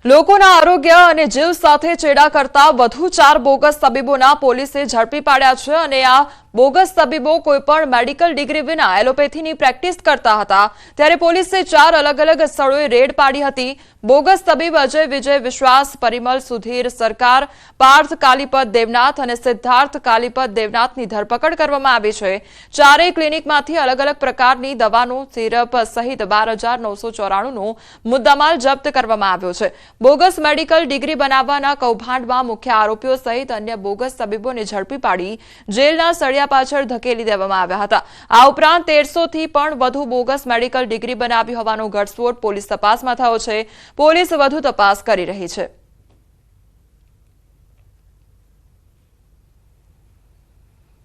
લોકોના આરોગ્ય અને જીવ સાથે ચેડા કરતા વધુ 4 બોગસ તબીબોના પોલીસે ઝડપી પાડ્યા છે અને આ બોગસ તબીબો કોઈપણ મેડિકલ ડિગ્રી વિના એલોપેથીની પ્રેક્ટિસ કરતા હતા। ત્યારે પોલીસે 4 અલગ અલગ સ્થળોએ રેડ પાડી હતી। બોગસ તબીબ અજય વિજય વિશ્વાસ, પરિમલ સુધીર સરકાર, પાર્થ કાલીપત દેવનાથ અને સિદ્ધાર્થ કાલીપત દેવનાથની ધરપકડ કરવામાં આવી છે। ચારેય ક્લિનિકમાંથી અલગ અલગ પ્રકારની દવાનું સિરપ સહિત 12,994નો મુદ્દામાલ જપ્ત કરવામાં આવ્યો છે। બોગસ મેડિકલ ડિગ્રી બનાવવાના કૌભાંડમાં મુખ્ય આરોપીઓ સહિત અન્ય બોગસ તબીબોને ઝડપી પાડી જેલના સળિયા પાછળ ધકેલી દેવામાં આવ્યા હતા। આ ઉપરાંત 1300થી પણ વધુ બોગસ મેડિકલ ડિગ્રી બનાવી હોવાનો ઘટસ્ફોટ પોલીસ તપાસમાં થયો છે। પોલીસ વધુ તપાસ કરી રહી છે।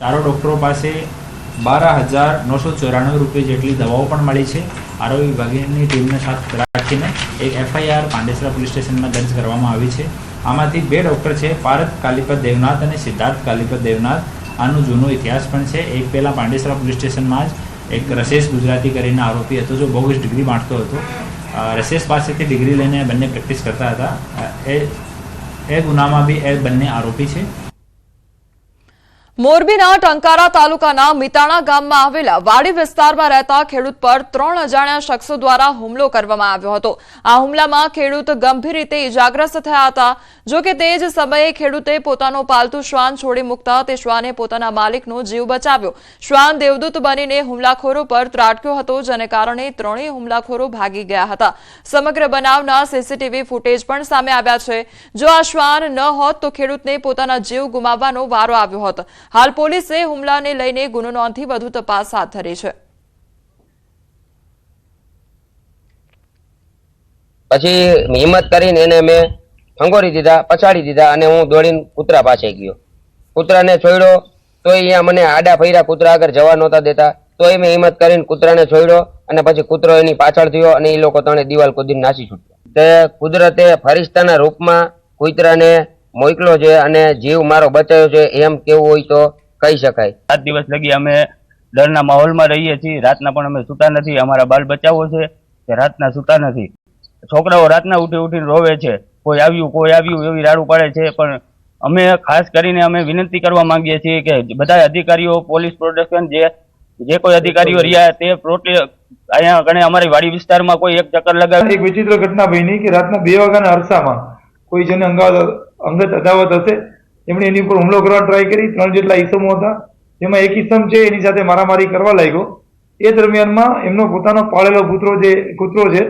चारों डॉक्टरों पास 12,994 रुपये जेटली दवाओं पण मळी छे। आरोग्य विभागनी टीमने साथ राखीने एक FIR પાંડેસરા पुलिस स्टेशन में दर्ज करवामां आवी छे। आमांथी 2 डॉक्टर छे, पार्थ कालीपत देवनाथ और सिद्धार्थ कालीपत देवनाथ। आनो जूनो इतिहास पण छे। एक पहला પાંડેસરા पुलिस स्टेशन में ज एक रसेश गुजराती करीने आरोपी हतो जो बोगस डिग्री बांटतो हतो। रसेश पासेथी डिग्री लईने बंने प्रेक्टिस करता हता। ए गुनामां बी ए बंने आरोपी छे। મોરબીના ટંકારા તાલુકાના મિતાણા ગામમાં આવેલા વાડી વિસ્તારમાં રહેતા ખેડૂત પર 3 અજાણ્યા શખ્સો દ્વારા હુમલો કરવામાં આવ્યો હતો। આ હુમલામાં ખેડૂત ગંભીર રીતે ઇજાગ્રસ્ત થયા હતા। જો કે તે જ સમયે ખેડૂતે પોતાનો પાલતુ શ્વાન છોડી મૂકતા તે શ્વાને પોતાના માલિકનો જીવ બચાવ્યો। શ્વાન દેવદૂત બનીને હુમલાખોરો પર ત્રાટક્યો હતો, જેને કારણે ત્રણેય હુમલાખોરો ભાગી ગયા હતા। સમગ્ર બનાવના CCTV ફૂટેજ પણ સામે આવ્યા છે। જો આ શ્વાન ન હોત તો ખેડૂતને પોતાના જીવ ગુમાવવાનો વારો આવ્યો હોત। हाल पोलीसे हुमलाने लईने गुनो नोंधी વધુ તપાસ હાથ ધરી છે। પછી હિંમત કરીને એને મેં ફંગોરી દીધા, પછાડી દીધા અને હું દોડીને કૂતરા પાસે ગયો। કૂતરાને છોડ્યો તો અહીંયા મને આડા ફર્યા, કૂતરા આગળ જવા નહોતા દેતા। તો મેં હિંમત કરીને કૂતરાને છોડ્યો અને પછી કૂતરો એની પાછળ થયો અને એ લોકો ત્રણે દિવાલ કૂદીને નાસી છૂટ્યા। તે કુદરતે ફરિશ્તાના રૂપમાં કૂતરાને મોકલો છે અને જીવ મારો બચાવ્યો છે એમ કેવું હોય તો કહી શકાય। 7 દિવસ લગી અમે ડરના માહોલમાં રહીએ છીએ। રાતના પણ અમે સૂતા નથી। અમારા બાલ બચાવો છે કે રાતના સૂતા નથી। છોકરાઓ રાતના ઉઠીને રોવે છે, કોઈ આવ્યું એવી રાડું પાડે છે। પણ અમે ખાસ કરીને અમે વિનંતી કરવા માંગીએ છીએ કે બધા અધિકારીઓ, પોલીસ પ્રોટેક્શન જે કોઈ અધિકારીઓ રહ્યા તે અહીંયા ગણે અમારી વાડી વિસ્તારમાં કોઈ એક ચક્કર લગાવે। એક વિચિત્ર ઘટના બની કે રાતના 2 વાગ્યાના અરસામાં કોઈ જેને અંગત અદાવત હશે એમણે એની ઉપર હુમલો કરવા ટ્રાય કરી। 3 જેટલા ઈસમો હતા, જેમાં એક ઈસમ છે એની સાથે મારામારી કરવા લાગ્યો। એ દરમિયાનમાં એમનો પોતાનો પાળેલો કૂતરો છે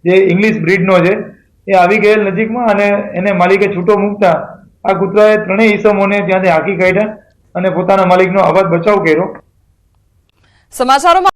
જે ઇંગ્લિશ બ્રીડનો છે, એ આવી ગયેલ નજીકમાં અને એને માલિકે છૂટો મૂકતા આ કૂતરાએ 3 ઈસમોને ત્યાંથી હાંકી કાઢ્યા અને પોતાના માલિકનો આબાદ બચાવ કર્યો। સમાચારોમાં